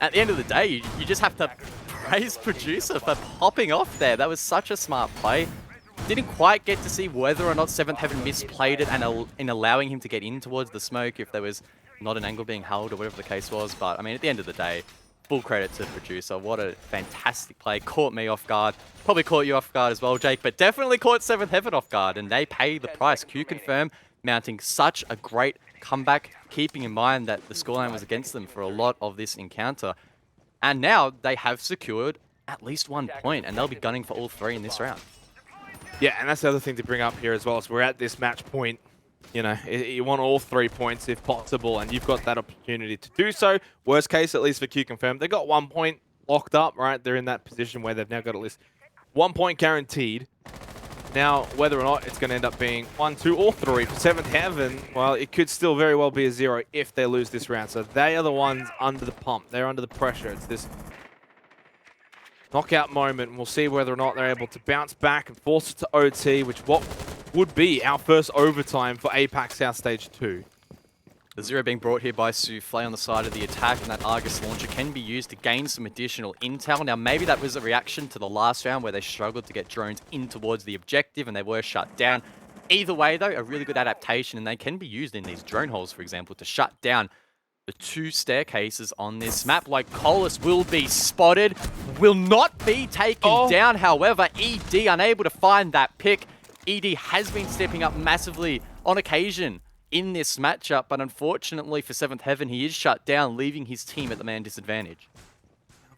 at the end of the day, you just have to praise Producer for popping off there. That was such a smart play. Didn't quite get to see whether or not 7th Heaven misplayed it and in allowing him to get in towards the smoke, if there was not an angle being held or whatever the case was. But I mean, at the end of the day, full credit to Producer. What a fantastic play. Caught me off guard. Probably caught you off guard as well, Jake, but definitely caught 7th Heaven off guard, and they pay the price. QConfirm mounting such a great comeback, keeping in mind that the scoreline was against them for a lot of this encounter. And now they have secured at least 1 point, and they'll be gunning for all 3 in this round. Yeah, and that's the other thing to bring up here as well. So we're at this match point. You know, you want all 3 points if possible, and you've got that opportunity to do so. Worst case, at least for QConfirm, they got 1 point locked up, right? They're in that position where they've now got at least 1 point guaranteed. Now, whether or not it's going to end up being 1, 2, or 3 for 7th Heaven, well, it could still very well be a 0 if they lose this round. So they are the ones under the pump. They're under the pressure. It's this knockout moment, and we'll see whether or not they're able to bounce back and force it to OT, which what would be our first overtime for APAC South Stage 2. The 0 being brought here by Souffle on the side of the attack, and that Argus launcher can be used to gain some additional intel. Now, maybe that was a reaction to the last round where they struggled to get drones in towards the objective and they were shut down. Either way, though, a really good adaptation, and they can be used in these drone holes, for example, to shut down the 2 staircases on this map. Like, Colas will be spotted, will not be taken down. However, ED unable to find that pick. ED has been stepping up massively on occasion in this matchup, but unfortunately for 7th Heaven, he is shut down, leaving his team at the man disadvantage.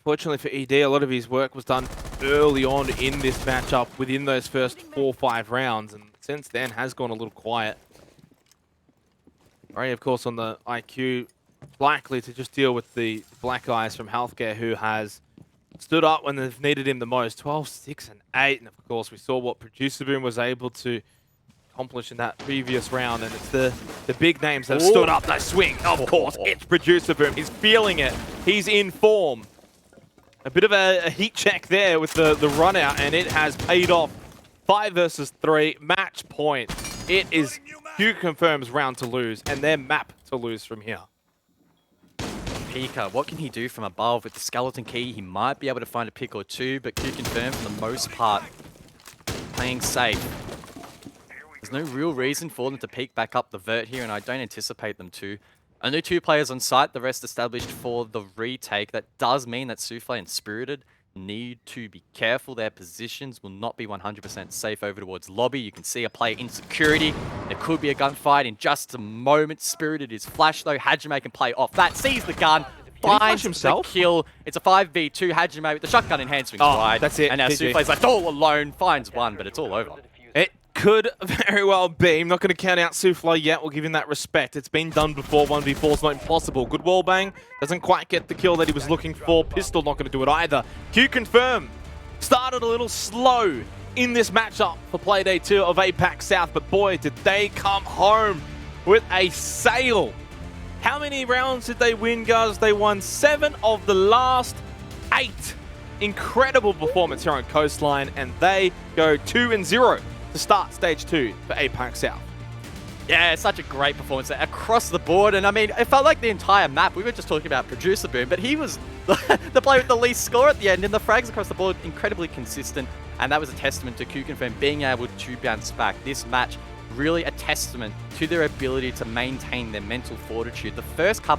Fortunately for ED, a lot of his work was done early on in this matchup within those first 4-5 rounds, and since then has gone a little quiet. Ray, of course, on the IQ, likely to just deal with the black eyes from Healthcare, who has stood up when they've needed him the most. 12, 6, and 8. And of course, we saw what Producer Boom was able to accomplish in that previous round. And it's the big names that have stood up. They swing. Of course, it's Producer Boom. He's feeling it. He's in form. A bit of a heat check there with the run out, and it has paid off. 5 versus 3, match point. It is QConfirm's round to lose, and their map to lose from here. Pika, what can he do from above? With the skeleton key, he might be able to find a pick or 2, but QConfirm, for the most part, playing safe. There's no real reason for them to peek back up the vert here, and I don't anticipate them to. Only 2 players on site, the rest established for the retake. That does mean that Souffle and Spirited need to be careful. Their positions will not be 100% safe over towards lobby. You can see a player in security. There could be a gunfight in just a moment. Spirited is flash though. Hajime can play off that. Sees the gun. Finds the kill. It's a 5v2. Hajime with the shotgun in hand swings wide. That's it. And now Souffle's left all alone. Finds one, but it's all over. It could very well be. I'm not going to count out Souffle yet. We'll give him that respect. It's been done before. 1v4 is not impossible. Good wall bang. Doesn't quite get the kill that he was looking for. Pistol not going to do it either. QConfirm started a little slow in this matchup for play day 2 of APAC South, but boy, did they come home with a sail. How many rounds did they win, guys? They won 7 of the last 8. Incredible performance here on Coastline, and they go 2-0 to start stage 2 for APAC South. Yeah, such a great performance there across the board. And I mean, it felt like the entire map. We were just talking about Producer Boom, but he was the player with the least score at the end. And the frags across the board, incredibly consistent. And that was a testament to QConfirm being able to bounce back. This match, really a testament to their ability to maintain their mental fortitude. The first couple